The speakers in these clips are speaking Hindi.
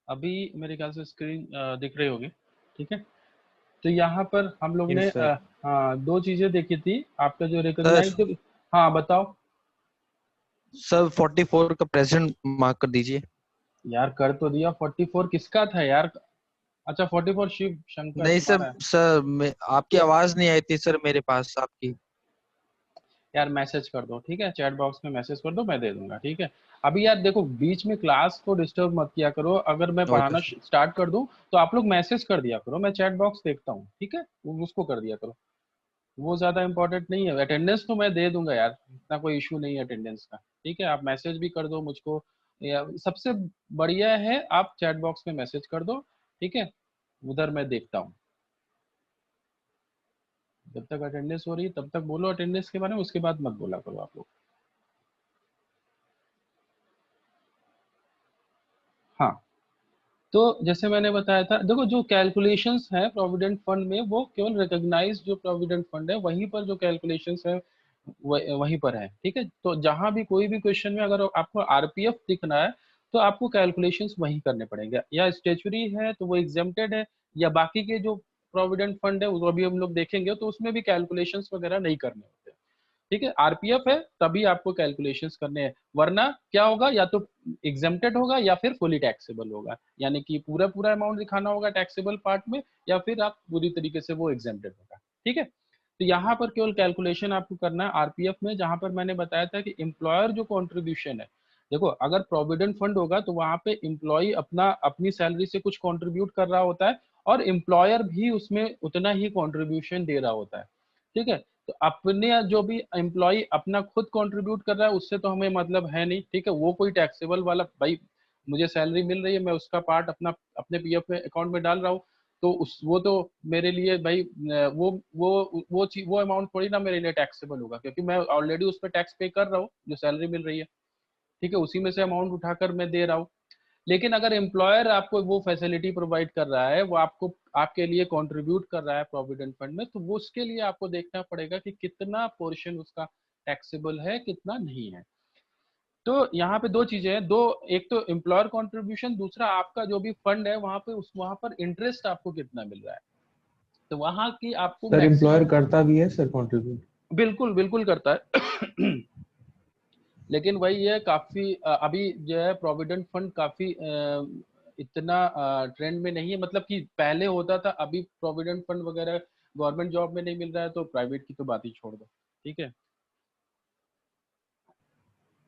अभी मेरे ख्याल से स्क्रीन दिख रही होगी। ठीक है, तो यहाँ पर हम लोग ने यस सर। हाँ, दो चीजें देखी थी। आपका जो सर रिकॉग्नाइज, हाँ बताओ। सर 44 का प्रेजेंट मार्क कर दीजिए। यार कर तो दिया, 44 किसका था यार? अच्छा, 44 शिव शंकर नहीं सर, तुम्हारा है। सर आपकी आवाज नहीं आई थी सर मेरे पास आपकी। यार मैसेज कर दो, ठीक है, चैट बॉक्स में मैसेज कर दो, मैं दे दूंगा, ठीक है। अभी यार देखो, बीच में क्लास को डिस्टर्ब मत किया करो। अगर मैं ओके पढ़ाना सर। स्टार्ट कर दूं तो आप लोग मैसेज कर दिया करो, मैं चैट बॉक्स देखता हूँ, ठीक है, उसको कर दिया करो। वो ज्यादा इंपॉर्टेंट नहीं है। अटेंडेंस तो मैं दे दूंगा यार, इतना कोई इशू नहीं है अटेंडेंस का, ठीक है। आप मैसेज भी कर दो मुझको, या सबसे बढ़िया है आप चैट बॉक्स में मैसेज कर दो, ठीक है, उधर मैं देखता हूँ। जब तक अटेंडेंस हो रही है तब तक बोलो अटेंडेंस के बारे में, उसके बाद मत बोला करो आप लोग। हाँ, तो जैसे मैंने बताया था, देखो जो कैलकुलेशंस है प्रोविडेंट फंड में, वो केवल रिकॉग्नाइज जो प्रोविडेंट फंड है वहीं पर जो कैलकुलेशंस है वहीं पर है, ठीक है। तो जहां भी कोई भी क्वेश्चन में अगर आपको आरपीएफ दिखना है तो आपको कैलकुलेशंस वहीं करने पड़ेंगे। या स्टेचुरी है तो वो एग्जेम्प्टेड है, या बाकी के जो प्रोविडेंट फंड है वो अभी हम लोग देखेंगे, तो उसमें भी कैलकुलेशंस वगैरह नहीं करने होते, ठीक है। आरपीएफ है तभी आपको कैलकुलेशंस करने हैं, वरना क्या होगा, या तो एग्जेम्प्टेड होगा या फिर फुली टैक्सेबल होगा, यानी कि पूरा पूरा अमाउंट दिखाना होगा टैक्सेबल पार्ट में, या फिर आप पूरी तरीके से वो एग्जेम्प्टेड होगा, ठीक है। तो यहाँ पर केवल कैलकुलेशन आपको करना है आरपीएफ में, जहां पर मैंने बताया था कि एम्प्लॉयर जो कॉन्ट्रीब्यूशन है, देखो अगर प्रोविडेंट फंड होगा तो वहां पे एम्प्लॉय अपना अपनी सैलरी से कुछ कंट्रीब्यूट कर रहा होता है, और एम्प्लॉयर भी उसमें उतना ही कंट्रीब्यूशन दे रहा होता है, ठीक है। तो अपने जो भी एम्प्लॉय अपना खुद कंट्रीब्यूट कर रहा है उससे तो हमें मतलब है नहीं, ठीक है, वो कोई टैक्सेबल वाला, भाई मुझे सैलरी मिल रही है, मैं उसका पार्ट अपना अपने पीएफ में अकाउंट में डाल रहा हूँ, तो उस वो तो मेरे लिए भाई वो अमाउंट थोड़ी ना मेरे लिए टैक्सेबल होगा, क्योंकि मैं ऑलरेडी उस पर टैक्स पे कर रहा हूँ जो सैलरी मिल रही है, ठीक है, उसी में से अमाउंट उठाकर मैं दे रहा हूँ। लेकिन अगर एम्प्लॉयर आपको वो फैसिलिटी प्रोवाइड कर रहा है, वो आपको आपके लिए कंट्रीब्यूट कर रहा है प्रोविडेंट फंड में, तो वो उसके लिए आपको देखना पड़ेगा कि कितना पोर्शन उसका टैक्सेबल है, कितना नहीं है। तो यहाँ पे दो चीजें हैं, दो, एक तो एम्प्लॉयर कंट्रीब्यूशन, दूसरा आपका जो भी फंड है वहां पे वहां पर इंटरेस्ट आपको कितना मिल रहा है, तो वहां की आपको सर मैक्सिमम। एम्प्लॉयर करता भी है सर कंट्रीब्यूट? बिल्कुल बिल्कुल करता है। लेकिन वही है, काफी अभी जो है प्रोविडेंट फंड काफी इतना ट्रेंड में नहीं है, मतलब कि पहले होता था, अभी प्रोविडेंट फंड वगैरह गवर्नमेंट जॉब में नहीं मिल रहा है, तो प्राइवेट की तो बात ही छोड़ दो, ठीक है।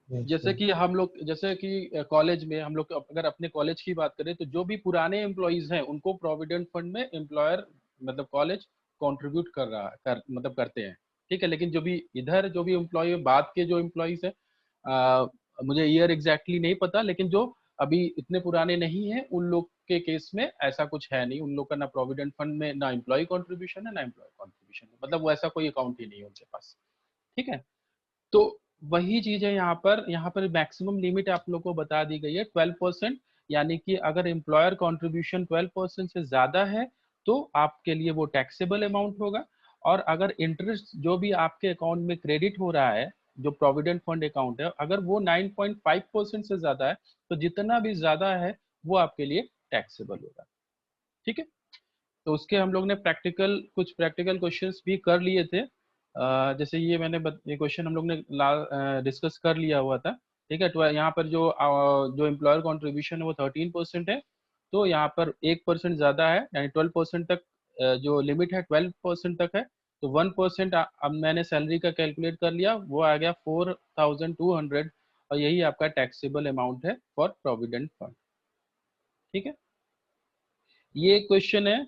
यस जैसे सर। कि हम लोग, जैसे कि कॉलेज में हम लोग अगर अपने कॉलेज की बात करें, तो जो भी पुराने एम्प्लॉयज हैं उनको प्रोविडेंट फंड में एम्प्लॉयर मतलब कॉलेज कंट्रीब्यूट कर रहा है, मतलब करते हैं, ठीक है। लेकिन जो भी इधर जो भी एम्प्लॉय बाद के जो एम्प्लॉयज हैं, मुझे ईयर एग्जैक्टली नहीं पता, लेकिन जो अभी इतने पुराने नहीं है उन लोग के केस में ऐसा कुछ है नहीं, उन लोग का ना प्रोविडेंट फंड में ना एम्प्लॉय कंट्रीब्यूशन है ना एम्प्लॉय कंट्रीब्यूशन है, मतलब वो ऐसा कोई अकाउंट ही नहीं है उनके पास, ठीक है। तो वही चीज है यहाँ पर मैक्सिमम लिमिट आप लोग को बता दी गई है 12%, यानी कि अगर एम्प्लॉयर कंट्रीब्यूशन 12% से ज्यादा है तो आपके लिए वो टैक्सेबल अमाउंट होगा। और अगर इंटरेस्ट जो भी आपके अकाउंट में क्रेडिट हो रहा है, जो प्रोविडेंट फंड अकाउंट है, अगर वो 9.5% से ज्यादा है, तो जितना भी ज्यादा है वो आपके लिए टैक्सेबल होगा, ठीक है। तो उसके हम लोग ने प्रैक्टिकल कुछ प्रैक्टिकल क्वेश्चंस भी कर लिए थे। जैसे ये ये क्वेश्चन हम लोग ने डिस्कस कर लिया हुआ था, ठीक है। तो यहाँ पर जो एम्प्लॉयर कंट्रीब्यूशन है वो 13% है, तो यहाँ पर 1% ज़्यादा है, यानी 12% तक जो लिमिट है 12% तक है। तो 1% अब मैंने सैलरी का कैलकुलेट कर लिया, वो आ गया 4200, और यही आपका टैक्सेबल अमाउंट है फॉर प्रोविडेंट फंड, ठीक है। ये क्वेश्चन है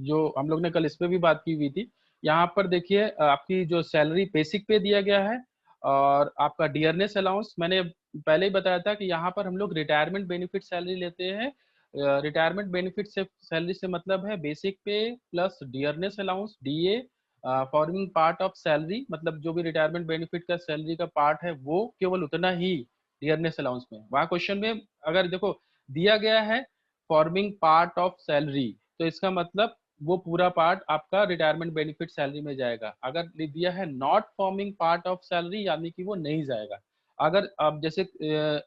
जो हम लोग ने कल इस पे भी बात की हुई थी। यहाँ पर देखिए आपकी जो सैलरी बेसिक पे दिया गया है, और आपका डियरनेस अलाउंस मैंने पहले ही बताया था कि यहाँ पर हम लोग रिटायरमेंट बेनिफिट सैलरी लेते हैं। रिटायरमेंट बेनिफिट से सैलरी से मतलब है बेसिक पे plus dearness allowance, DA, forming part of salary, मतलब जो भी रिटायरमेंट बेनिफिट का सैलरी का पार्ट है वो केवल उतना ही डियरनेस अलाउंस में। वहाँ क्वेश्चन में अगर देखो दिया गया है फॉर्मिंग पार्ट ऑफ सैलरी, तो इसका मतलब वो पूरा पार्ट आपका रिटायरमेंट बेनिफिट सैलरी में जाएगा। अगर दिया है not forming part of salary, यानी कि वो नहीं जाएगा। अगर आप जैसे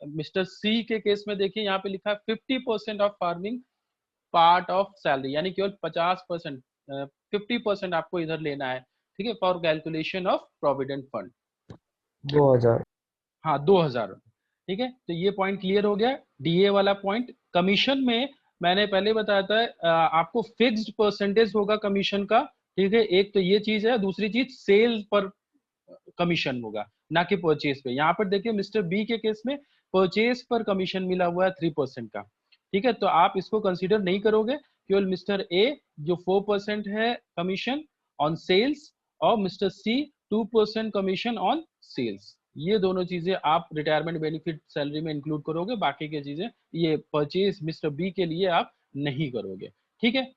मिस्टर सी के केस में देखिए, यहाँ पे लिखा है 50% of farming part of salary, यानी केवल 50%, 50% आपको इधर लेना है, ठीक है, for calculation of provident fund. 2000। हाँ 2000, ठीक है। तो ये पॉइंट क्लियर हो गया। डीए वाला पॉइंट। कमीशन में मैंने पहले बताया था, आपको फिक्स्ड परसेंटेज होगा कमीशन का, ठीक है। एक तो ये चीज है, दूसरी चीज सेल पर कमीशन होगा, ना कि परचेज पे। यहाँ पर देखिए मिस्टर बी के केस में परचेज पर कमीशन मिला हुआ है 3% का, ठीक है। तो आप इसको कंसीडर नहीं करोगे, केवल मिस्टर ए जो 4% है कमीशन ऑन सेल्स, और mister C 2% commission on sales. ये दोनों चीजें आप रिटायरमेंट बेनिफिट सैलरी में इंक्लूड करोगे, बाकी की चीजें ये परचेज मिस्टर बी के लिए आप नहीं करोगे, ठीक है।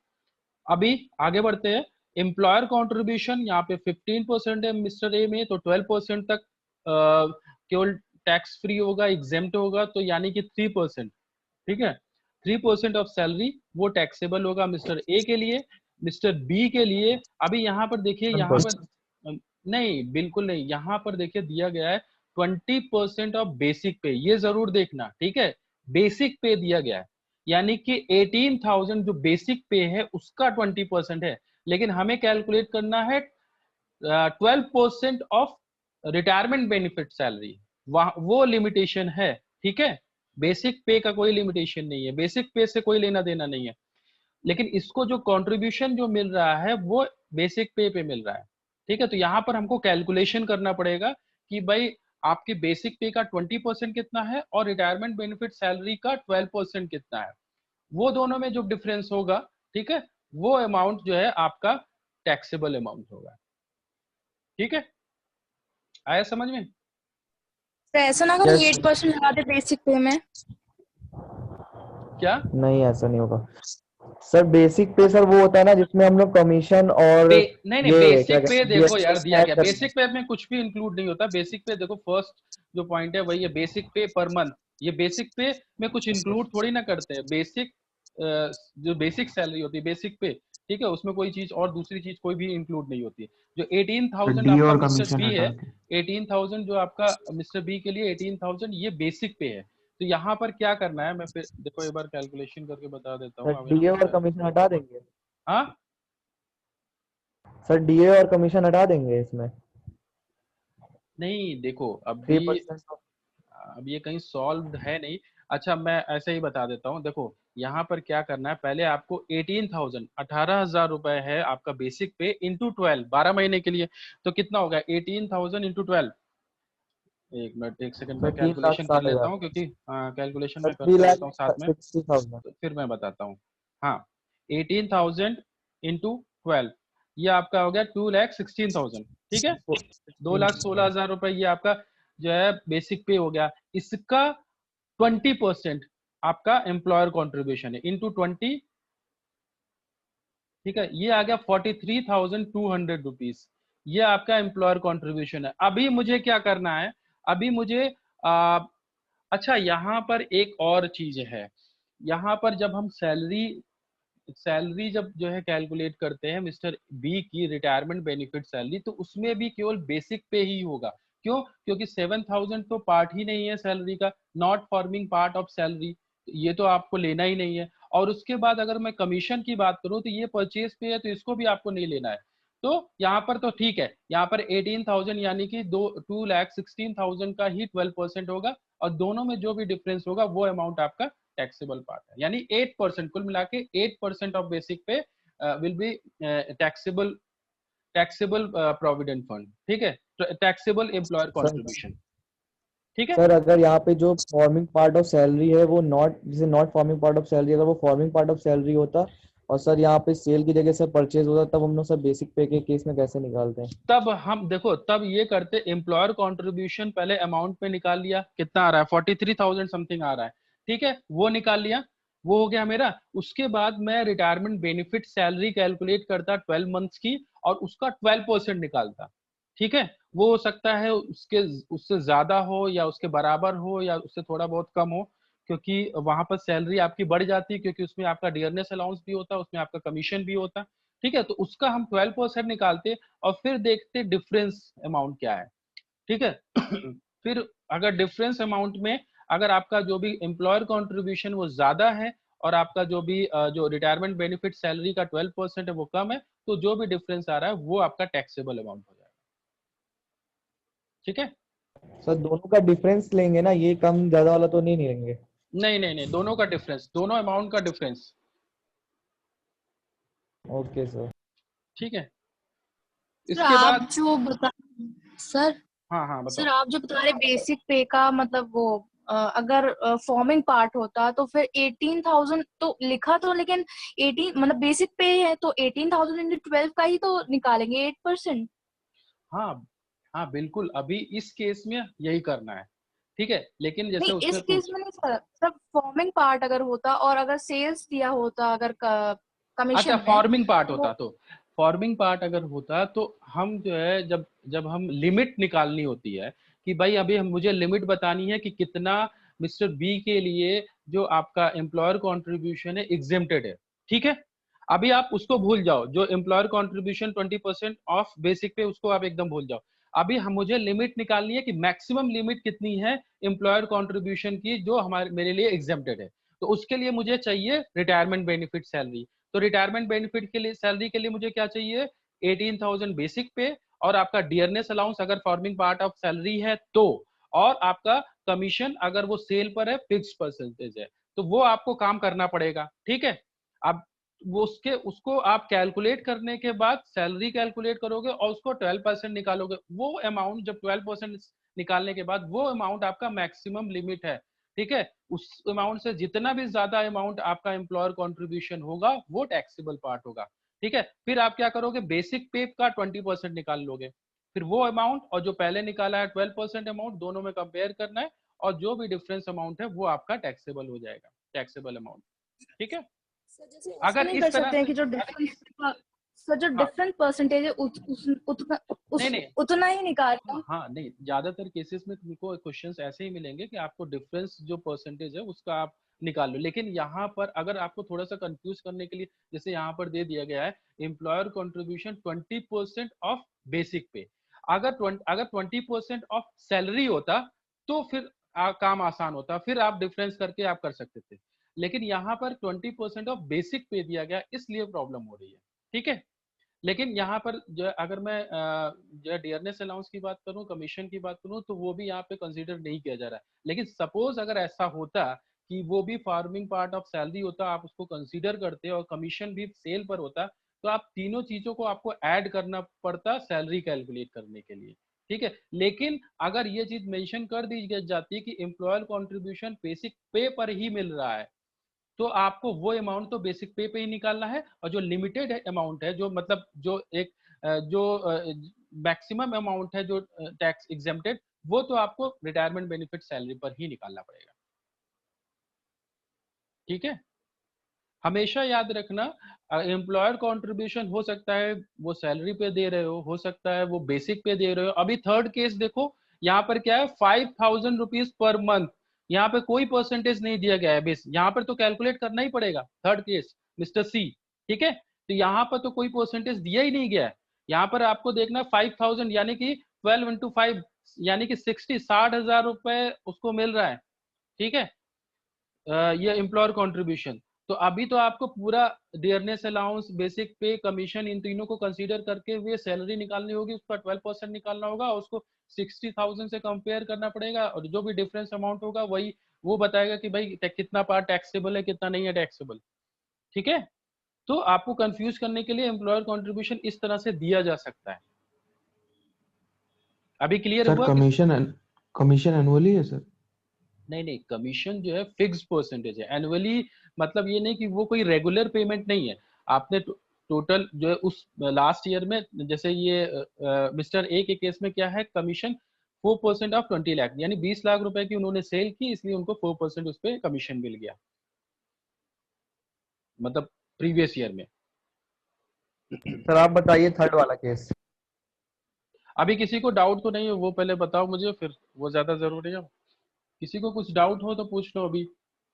अभी आगे बढ़ते हैं। एम्प्लॉयर कॉन्ट्रीब्यूशन यहाँ पे 15% है मिस्टर ए में, तो 12% तक केवल टैक्स फ्री होगा, एग्जेम्प्ट होगा, तो यानी कि 3%, ठीक है। 3% ऑफ सैलरी वो टैक्सेबल होगा मिस्टर ए के लिए। मिस्टर बी के लिए अभी यहाँ पर देखिए, यहाँ पर 1%। नहीं, बिल्कुल नहीं, यहाँ पर देखिए दिया गया है 20% ऑफ बेसिक पे, ये जरूर देखना, ठीक है। बेसिक पे दिया गया है, यानी कि 18,000 जो बेसिक पे है उसका 20% है, लेकिन हमें कैलकुलेट करना है 12% ऑफ रिटायरमेंट बेनिफिट सैलरी, वो लिमिटेशन है, ठीक है। बेसिक पे का कोई लिमिटेशन नहीं है, बेसिक पे से कोई लेना देना नहीं है, लेकिन इसको जो कंट्रीब्यूशन जो मिल रहा है वो बेसिक पे मिल रहा है, ठीक है। तो यहाँ पर हमको कैलकुलेशन करना पड़ेगा कि भाई आपकी बेसिक पे का 20% कितना है और रिटायरमेंट बेनिफिट सैलरी का 12% कितना है, वो दोनों में जो डिफरेंस होगा, ठीक है, वो अमाउंट जो है आपका टैक्सेबल अमाउंट होगा, ठीक है। आया समझ में? तो ऐसा ना करो Yes, 8% लगा दे बेसिक पे में। क्या नहीं ऐसा नहीं होगा सर। बेसिक पे सर वो होता है ना जिसमें हम लोग कमीशन और नहीं, ये क्या बेसिक पे कहते देखो हैं यार, दिया ऐड गया करते हैं। बेसिक पे में कुछ भी इंक्लूड नहीं होता। बेसिक पे देखो, फर्स्ट जो पॉइंट है वही है, बेसिक पे पर मंथ। ये बेसिक पे में कुछ इंक्लूड थोड़ी ना करते हैं। बेसिक जो बेसिक सैलरी होती है बेसिक पे, ठीक है, उसमें कोई चीज और दूसरी चीज कोई भी इंक्लूड नहीं होती। जो 18,000 डी आपका और मिस्टर कमीशन बी है, हटा के 18,000 जो आपका मिस्टर बी के लिए 18,000 ये बेसिक पे है। तो यहाँ पर क्या करना है, मैं फिर देखो एक बार कैलकुलेशन करके बता देता सर हूँ। अब यहाँ डीए पे और क्या, कमीशन हटा देंगे। हाँ सर डीए और कमीशन हटा देंगे इसमें। नहीं, देखो अभी 3%। अब ये कहीं सॉल्व है नहीं। अच्छा, मैं ऐसे ही बता देता हूँ। देखो यहाँ पर क्या करना है, पहले आपको 18,000 18,000 रुपए है आपका बेसिक पे, इंटू 12 12 महीने के लिए। तो कितना होगा 18,000 इंटू 12? एक मिनट, एक सेकंड, सर मैं 3,60,000 कैलकुलेशन कर लेता हूँ, क्योंकि कैलकुलेशन सर मैं थ्री करता लाख रहता हूँ साथ में, सिक्सटी थाउजेंड तो फिर मैं बताता हूँ। हाँ, 18,000 इंटू 12, ये आपका हो गया 2,16,000, ठीक है। 2,16,000 रुपए ये आपका जो है बेसिक पे हो गया। इसका 20% आपका एम्प्लॉयर कॉन्ट्रीब्यूशन है, इंटू 20, ठीक है। ये आ गया 43,200 रुपीज, ये आपका एम्प्लॉयर कॉन्ट्रीब्यूशन है। अभी मुझे क्या करना है, अभी मुझे आ, अच्छा यहाँ पर एक और चीज है। यहाँ पर जब हम सैलरी सैलरी जब जो है कैलकुलेट करते हैं मिस्टर बी की रिटायरमेंट बेनिफिट सैलरी, तो उसमें भी केवल बेसिक पे ही होगा। क्यों? क्योंकि 7,000 तो पार्ट ही नहीं है सैलरी का, not forming part of salary, ये तो आपको लेना ही नहीं है। और उसके बाद अगर मैं कमीशन की बात करूं तो ये परचेज पे है, तो इसको भी आपको नहीं लेना है। तो यहाँ पर तो ठीक है, यहाँ पर 18,000 यानी कि 2,16,000 का ही 12% होगा, और दोनों में जो भी डिफरेंस होगा वो अमाउंट आपका टैक्सेबल पार्ट है, यानी 8%, कुल मिला के 8% ऑफ बेसिक पे will be taxable, taxable provident fund, ठीक है, टैक्सेबल एम्प्लॉयर सर। कॉन्ट्रीब्यूशन, ठीक है। सर अगर यहाँ पे जो फॉर्मिंग पार्ट ऑफ सैलरी है वो नॉट, जैसे not forming part of salary, अगर वो फॉर्मिंग पार्ट ऑफ सैलरी होता और सर यहाँ पे सेल की जगह से परचेज होता, तब हम लोग सर बेसिक पे के केस में कैसे निकालते हैं? तब हम देखो, तब ये करते, एम्प्लॉयर कॉन्ट्रीब्यूशन पहले अमाउंट पे निकाल लिया, कितना आ रहा है 43,000 समथिंग आ रहा है, ठीक है, वो निकाल लिया, वो हो गया मेरा। उसके बाद मैं रिटायरमेंट बेनिफिट सैलरी कैलकुलेट करता 12 मंथ्स की, और उसका 12% निकालता, ठीक है। वो हो सकता है उसके उससे ज्यादा हो या उसके बराबर हो या उससे थोड़ा बहुत कम हो, क्योंकि वहां पर सैलरी आपकी बढ़ जाती है, क्योंकि उसमें आपका डियरनेस अलाउंस भी होता है, उसमें आपका कमीशन भी होता है, ठीक है। तो उसका हम 12% निकालते और फिर देखते डिफरेंस अमाउंट क्या है, ठीक है। फिर अगर डिफरेंस अमाउंट में अगर आपका जो भी एम्प्लॉयर कंट्रीब्यूशन वो ज्यादा है और आपका जो भी जो रिटायरमेंट बेनिफिट सैलरी का 12% है वो कम है, तो जो भी डिफरेंस आ रहा है वो आपका टैक्सेबल अमाउंट हो जाएगा। ठीक है? सर दोनों का डिफरेंस लेंगे ना, ये कम ज्यादा वाला तो नहीं लेंगे? नहीं नहीं नहीं, दोनों का डिफरेंस, दोनों अमाउंट का डिफरेंस। Okay sir. ठीक है, सर इसके आप बाद जो बता सर हाँ हाँ सर बताओ। आप जो बता रहे बेसिक पे का मतलब वो अगर फॉर्मिंग पार्ट होता तो फिर 18,000 तो लिखा तो, लेकिन 18 मतलब बेसिक पे है तो 18,000 इंटू 12 का ही तो निकालेंगे 8%। हाँ हाँ बिल्कुल, अभी इस केस में यही करना है। ठीक है, लेकिन जैसे नहीं इस उसमें केस में नहीं सर, सब फॉर्मिंग पार्ट अगर होता और अगर सेल्स दिया होता अगर अच्छा कमीशन में फॉर्मिंग पार्ट होता, तो तो फॉर्मिंग पार्ट अगर होता तो हम जो है जब जब हम लिमिट निकालनी होती है कि भाई अभी हम मुझे लिमिट बतानी है कि कितना मिस्टर बी के लिए जो आपका एम्प्लॉयर कंट्रीब्यूशन है एग्जेम्प्टेड है। ठीक है, अभी आप उसको भूल जाओ, जो एम्प्लॉयर कंट्रीब्यूशन 20% ऑफ बेसिक पे उसको आप एकदम भूल जाओ। अभी हम मुझे लिमिट निकालनी है कि मैक्सिमम लिमिट कितनी है एम्प्लॉयर कंट्रीब्यूशन की जो हमारे मेरे लिए एग्जेम्प्टेड है। तो उसके लिए मुझे चाहिए रिटायरमेंट बेनिफिट सैलरी। तो रिटायरमेंट बेनिफिट के लिए सैलरी के लिए मुझे क्या चाहिए, 18,000 बेसिक पे और आपका डियरनेस अलाउंस अगर फॉर्मिंग पार्ट ऑफ सैलरी है तो, और आपका कमीशन अगर वो सेल पर है फिक्स परसेंटेज है, तो वो आपको काम करना पड़ेगा। ठीक है, अब वो उसको आप कैलकुलेट करने के बाद सैलरी कैलकुलेट करोगे और उसको 12% निकालोगे। वो अमाउंट जब 12% निकालने के बाद वो अमाउंट आपका मैक्सिमम लिमिट है। ठीक है, उस अमाउंट से जितना भी ज्यादा अमाउंट आपका एम्प्लॉयर कंट्रीब्यूशन होगा वो टैक्सेबल पार्ट होगा। ठीक है, फिर आप क्या करोगे, बेसिक पे का 20% निकाल लोगे, फिर वो अमाउंट और जो पहले निकाला है 12% अमाउंट दोनों में कंपेयर करना है, और जो भी डिफरेंस अमाउंट है वो आपका टैक्सेबल हो जाएगा, टैक्सेबल अमाउंट। ठीक है, सर जैसे ऐसा अगर नहीं कर इस तरह सकते हैं से कि जो डिफरेंस सर जो हाँ डिफरेंट परसेंटेज है नहीं नहीं उतना ही निकालना। हाँ नहीं, ज्यादातर केसेस में तुमको क्वेश्चंस ऐसे ही मिलेंगे कि आपको डिफरेंस जो परसेंटेज है उसका आप निकाल लो। लेकिन यहाँ पर अगर आपको थोड़ा सा कंफ्यूज करने के लिए, जैसे यहाँ पर दे दिया गया है एम्प्लॉयर कंट्रीब्यूशन 20% ऑफ बेसिक पे, अगर 20% ऑफ सैलरी होता तो फिर काम आसान होता, फिर आप डिफरेंस करके आप कर सकते थे। लेकिन यहाँ पर 20% ऑफ बेसिक पे दिया गया, इसलिए प्रॉब्लम हो रही है। ठीक है, लेकिन यहाँ पर जो है, अगर मैं जो है डियरनेस अलाउंस की बात करूँ, कमीशन की बात करूँ, तो वो भी यहाँ पे कंसीडर नहीं किया जा रहा है। लेकिन सपोज अगर ऐसा होता कि वो भी फार्मिंग पार्ट ऑफ सैलरी होता, आप उसको कंसीडर करते और कमीशन भी सेल पर होता, तो आप तीनों चीजों को आपको ऐड करना पड़ता सैलरी कैलकुलेट करने के लिए। ठीक है, लेकिन अगर ये चीज मेंशन कर दी जाती है कि एम्प्लॉयर कॉन्ट्रीब्यूशन बेसिक पे पर ही मिल रहा है, तो आपको वो अमाउंट तो बेसिक पे ही निकालना है, और जो लिमिटेड अमाउंट है, जो मतलब जो एक जो मैक्सिमम अमाउंट है जो टैक्स एग्जेम्प्टेड, वो तो आपको रिटायरमेंट बेनिफिट सैलरी पर ही निकालना पड़ेगा। ठीक है, हमेशा याद रखना, एम्प्लॉयर कंट्रीब्यूशन हो सकता है वो सैलरी पे दे रहे हो सकता है वो बेसिक पे दे रहे हो। अभी थर्ड केस देखो, यहाँ पर क्या है, 5,000 रुपीज पर मंथ, यहाँ पे कोई परसेंटेज नहीं दिया गया है बेस, यहाँ पर तो कैलकुलेट करना ही पड़ेगा। थर्ड केस मिस्टर सी, ठीक है, तो यहाँ पर तो कोई परसेंटेज दिया ही नहीं गया है। यहाँ पर आपको देखना 5,000 यानी कि 12 × 5 यानी कि 60,000 रुपए उसको मिल रहा है। ठीक है, ये एम्प्लॉयर कंट्रीब्यूशन, तो अभी तो आपको पूरा डियरनेस अलाउंस, बेसिक पे, कमीशन, इन तीनों को कंसीडर करके वे सैलरी निकालनी होगी, उसका 12% निकालना होगा, उसको 60,000 से कंपेयर करना पड़ेगा, और जो भी डिफरेंस अमाउंट होगा वही वो बताएगा कि भाई कितना पार्ट टैक्सेबल है कितना नहीं है टैक्सेबल। ठीक है, तो आपको कंफ्यूज करने के लिए एम्प्लॉयर कंट्रीब्यूशन इस तरह से दिया जा सकता है। अभी क्लियर सर हुआ कि कमीशन एनुअली है सर? नहीं नहीं, कमीशन जो है फिक्स परसेंटेज है। एनुअली मतलब ये नहीं कि वो कोई रेगुलर पेमेंट नहीं है। आपने टोटल जो है उस लास्ट ईयर में, जैसे ये मिस्टर ए के केस में क्या है, कमीशन 4% ऑफ 20 लाख, यानी 20 लाख रुपए की उन्होंने सेल की, इसलिए उनको 4% उस पर कमीशन मिल गया, मतलब प्रीवियस ईयर में। सर आप बताइए थर्ड वाला केस। अभी किसी को डाउट तो नहीं है, वो पहले बताओ मुझे, फिर वो ज्यादा जरूरी है। किसी को कुछ डाउट हो तो पूछ लो अभी।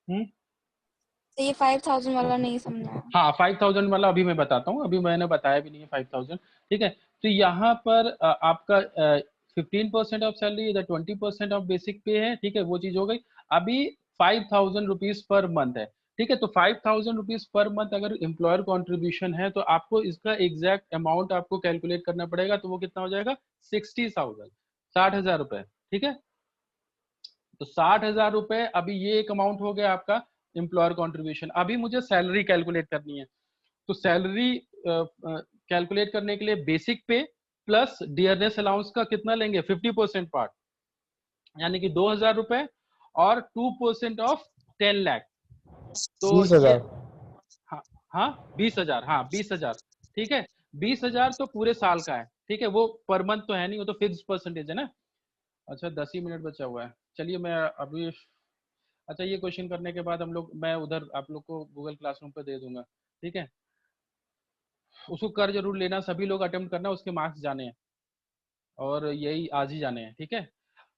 तो ये 5,000 वाला नहीं समझा। हाँ 5,000 वाला अभी मैं बताता हूँ, अभी मैंने बताया भी नहीं है 5,000। ठीक है, तो यहाँ पर आपका 15% ऑफ सैलरी, इधर 20% ऑफ बेसिक पे है, ठीक है, वो चीज हो गई। अभी 5,000 रुपीज पर मंथ है, ठीक है, तो 5,000 रुपीज पर मंथ अगर एम्प्लॉयर कॉन्ट्रीब्यूशन है तो आपको इसका एग्जैक्ट अमाउंट आपको कैलकुलेट करना पड़ेगा, तो वो कितना हो जाएगा, 60,000, 60,000 रुपए, ठीक है। तो 60,000 रुपए, अभी ये एक अमाउंट हो गया आपका एम्प्लॉयर कॉन्ट्रीब्यूशन। अभी मुझे सैलरी कैलकुलेट करनी है, तो सैलरी कैलकुलेट करने के लिए बेसिक पे प्लस डियरनेस अलाउंस का कितना लेंगे, 50% पार्ट, यानी कि 2,000 रुपए और 2% ऑफ 10 लाख, तो ये 20,000। हाँ हाँ 20,000, हाँ 20,000, ठीक है। 20,000 तो पूरे साल का है, ठीक है, वो पर मंथ तो है नहीं, वो तो फिक्स परसेंटेज है ना। अच्छा 10 ही मिनट बचा हुआ है, चलिए मैं अभी, अच्छा ये क्वेश्चन करने के बाद हम लोग, मैं उधर आप लोग को गूगल क्लासरूम पे दे दूंगा, ठीक है, उसको कर जरूर लेना, सभी लोग अटेम्प्ट करना, उसके मार्क्स जाने हैं और यही आज ही जाने हैं, ठीक है।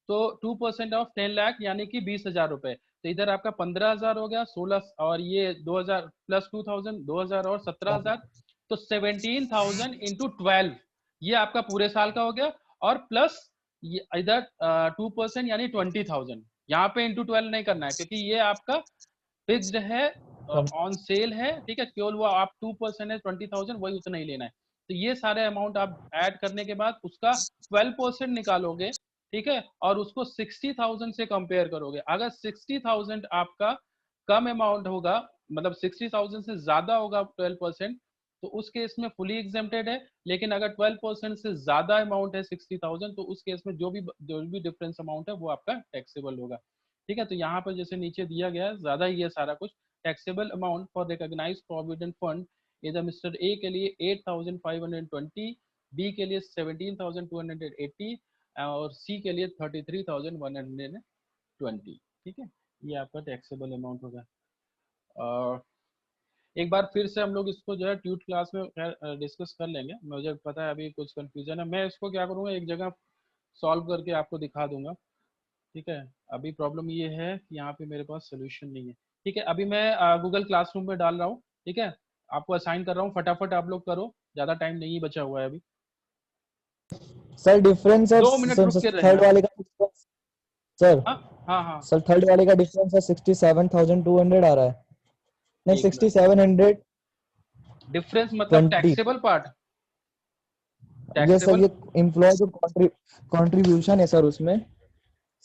तो 2% ऑफ 10 लाख यानी कि 20,000 रुपए, तो इधर आपका 15,000 हो गया, 16 और ये 2,000 प्लस 2,000, 2,000 और 17,000, तो 17,000 इंटू 12, ये आपका पूरे साल का हो गया। और प्लस ये इधर 2% यानी 20,000, यहाँ पे इंटू 12 नहीं करना है क्योंकि ये आपका फिक्स्ड है, ऑन सेल है, ठीक है, केवल वो आप 2% है 20,000, वही उतना ही लेना है। तो ये सारे अमाउंट आप ऐड करने के बाद उसका 12% निकालोगे, ठीक है, और उसको 60,000 से कंपेयर करोगे। अगर 60,000 आपका कम अमाउंट होगा, मतलब 60,000 से ज्यादा होगा 12%, तो उस केस में फुली एग्जेम्प्टेड है। लेकिन अगर 12% से ज्यादा अमाउंट है 60,000, तो उस केस में जो भी डिफरेंस अमाउंट है वो आपका टैक्सेबल होगा, ठीक है। तो यहाँ पर जैसे नीचे दिया गया है, ज्यादा ही है सारा कुछ। Taxable amount for recognised provident fund इधर मिस्टर ए के लिए 8,520, बी के लिए 17,280 और सी के लिए 33,120, ठीक है। ये आपका टैक्सेबल अमाउंट होगा। और एक बार फिर से हम लोग इसको जो है ट्यूट क्लास में डिस्कस कर लेंगे, मुझे पता है अभी कुछ कंफ्यूजन है, मैं इसको क्या करूँगा, एक जगह सॉल्व करके आपको दिखा दूंगा, ठीक है। अभी प्रॉब्लम ये है कि यहाँ पे मेरे पास सोल्यूशन नहीं है, ठीक है। अभी मैं गूगल क्लासरूम में डाल रहा हूँ, ठीक है, आपको असाइन कर रहा हूँ, फटाफट आप लोग करो, ज्यादा टाइम नहीं बचा हुआ है अभी। सर डिफरेंस है 2 मिनट रुक के थर्ड रहना। वाले का difference, सर हाँ हाँ हाँ, सर थर्ड वाले का डिफरेंस है 67,200 आ रहा है, नहीं एक मिनट, 6720। डिफरेंस मतलब टैक्सेबल पार्ट, ये सर टैक्सेबल ये एम्प्लॉय जो कंट्रीब्यूशन है सर उसमें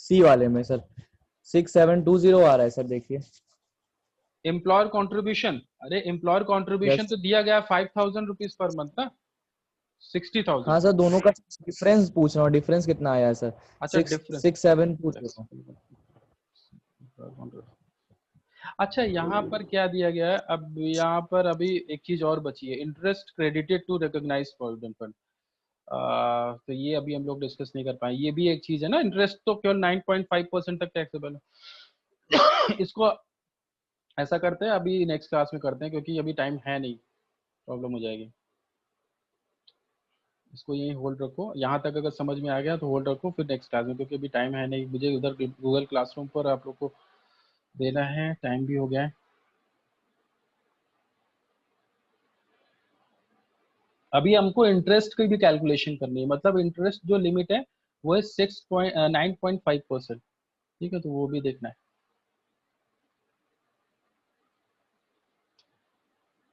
सी वाले में सर 6720 आ रहा है सर, देखिए। एम्प्लॉयर कॉन्ट्रीब्यूशन, अरे एम्प्लॉयर कॉन्ट्रीब्यूशन यस। तो दिया गया 5,000 रुपीज पर मंथ ना, 60,000। हाँ सर, दोनों का डिफरेंस पूछ रहा हूँ, डिफरेंस कितना आया है सर? अच्छा सिक्स डिफरेंस, 6720। अच्छा यहाँ पर क्या दिया गया है, अब यहाँ पर अभी एक चीज और बची है, interest credited to recognised provident fund, तो ये अभी हम लोग डिस्कस नहीं कर पाए, ये भी एक चीज है ना। इंटरेस्ट तो केवल 9.5% तक टैक्सेबल है। इसको ऐसा करते हैं, अभी नेक्स्ट क्लास में करते हैं क्योंकि अभी टाइम है नहीं, प्रॉब्लम हो जाएगी। इसको यही होल्ड रखो, यहाँ तक अगर समझ में आ गया तो होल्ड रखो, फिर नेक्स्ट क्लास में, क्योंकि अभी टाइम है नहीं, मुझे उधर गूगल क्लासरूम पर आप लोग को देना है, टाइम भी हो गया है। अभी हमको इंटरेस्ट की भी कैलकुलेशन करनी है, मतलब इंटरेस्ट जो लिमिट है वो है 9.5%, ठीक है, तो वो भी देखना है।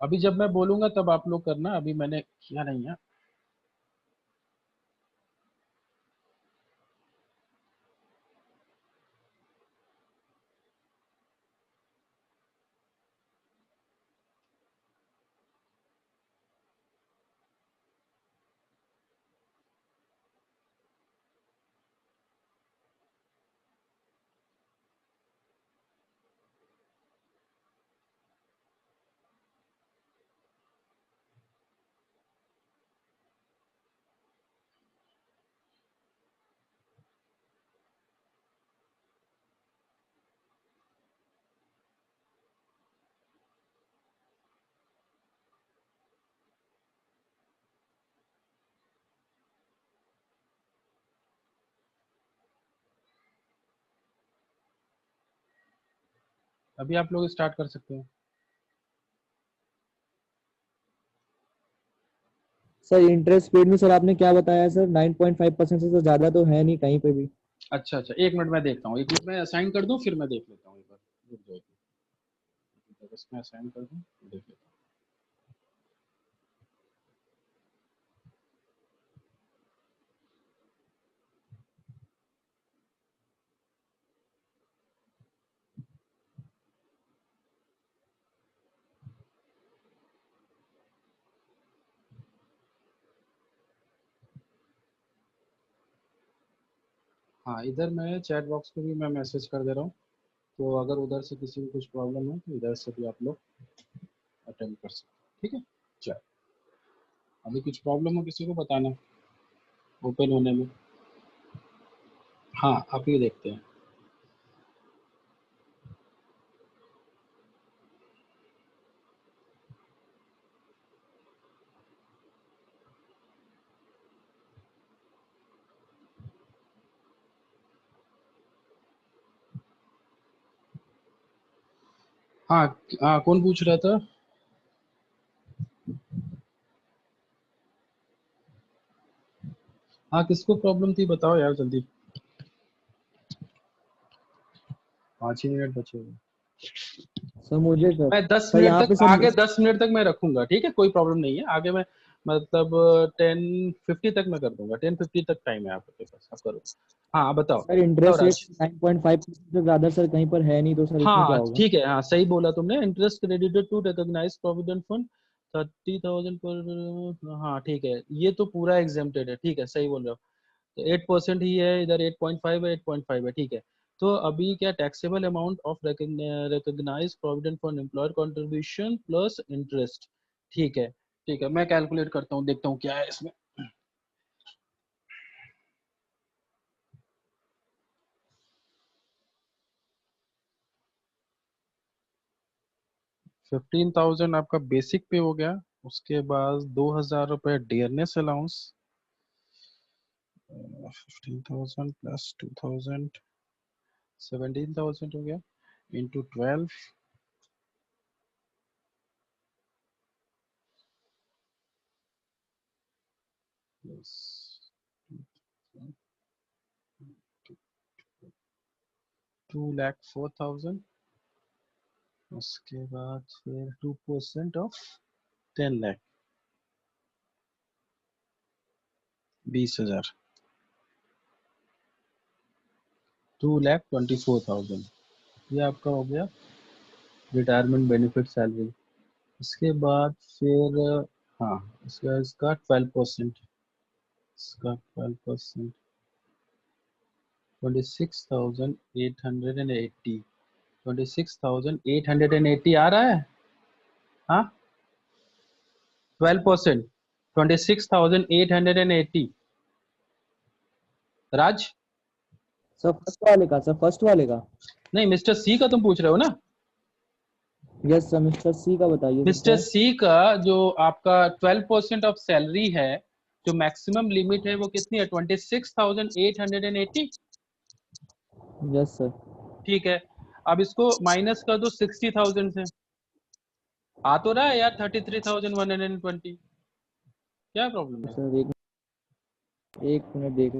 अभी जब मैं बोलूंगा तब आप लोग करना, अभी मैंने किया नहीं है। अभी आप लोग स्टार्ट कर सकते हो। सर इंटरेस्ट पेड में सर आपने क्या बताया सर 9.5% से तो ज्यादा तो है नहीं कहीं पे भी। अच्छा अच्छा, एक मिनट मैं देखता हूँ, एक मिनट मैं असाइन कर दूं, फिर मैं देख लेता हूँ एक बार, रुक जाओ एक मिनट, इसमें असाइन कर दूं, देख लेता हूँ। हाँ, इधर मैं चैट बॉक्स पे भी मैं मैसेज कर दे रहा हूँ, तो अगर उधर से किसी को कुछ प्रॉब्लम है तो इधर से भी आप लोग अटेंड कर सकते हैं, ठीक है। चलो, अभी कुछ प्रॉब्लम हो किसी को बताना ओपन होने में। हाँ, आप ही देखते हैं। हाँ हाँ, कौन पूछ रहा था? हाँ, किसको प्रॉब्लम थी बताओ यार जल्दी, 5 ही मिनट बचे हुए। सर मुझे सर मैं 10 सर मिनट यहाँ तक पे सर आगे 10 मिनट तक मैं रखूंगा, ठीक है, कोई प्रॉब्लम नहीं है। आगे मैं मतलब 10:50 तक मैं कर दूंगा, 10:50 तक टाइम है आपके पास, आप करो। हाँ, आप बताओ सर बताओ इंटरेस्ट रेट राज। 9.5% से ज्यादा सर कहीं पर है नहीं तो सर इसमें क्या हाँ होगा। ठीक है, हाँ सही बोला तुमने, interest credited to recognise provident fund 30,000 पर, हाँ ठीक है, ये तो पूरा एग्जेम्प्टेड है, ठीक है, सही बोल रहे हो। तो 8% ही है इधर, 8.5 है, 8.5 है, ठीक है। तो अभी क्या, taxable amount of recognise provident fund employer contribution plus interest, ठीक है ठीक है, मैं कैलकुलेट करता हूँ, देखता हूँ क्या है इसमें। 15,000 आपका बेसिक पे हो गया, उसके बाद 2,000 रुपये डियरनेस अलाउंस, 15,000 प्लस 2,000, 17,000 हो गया, इंटू 12, प्लस 2,04,000, उसके बाद फिर 2% ऑफ 10 लाख, 20,000, 2,24,000, ये आपका हो गया रिटायरमेंट बेनिफिट सैलरी। इसके बाद फिर हाँ, इसका 12%, इसका 12%, 26,880, 26,880 आ रहा है। हाँ, 12%, 26,880। राज, सर फर्स्ट वाले का नहीं मिस्टर सी का तुम पूछ रहे हो ना? यस सर मिस्टर सी का बताइए सर क्या मिस्टर है। सी का जो आपका 12% ऑफ सैलरी है, जो मैक्सिमम लिमिट है वो कितनी है? 26,880, यस सर। ठीक है। अब इसको माइनस कर दो 60,000 से, आ तो रहा है यार 33,120, क्या प्रॉब्लम है? सर एक मिनट देख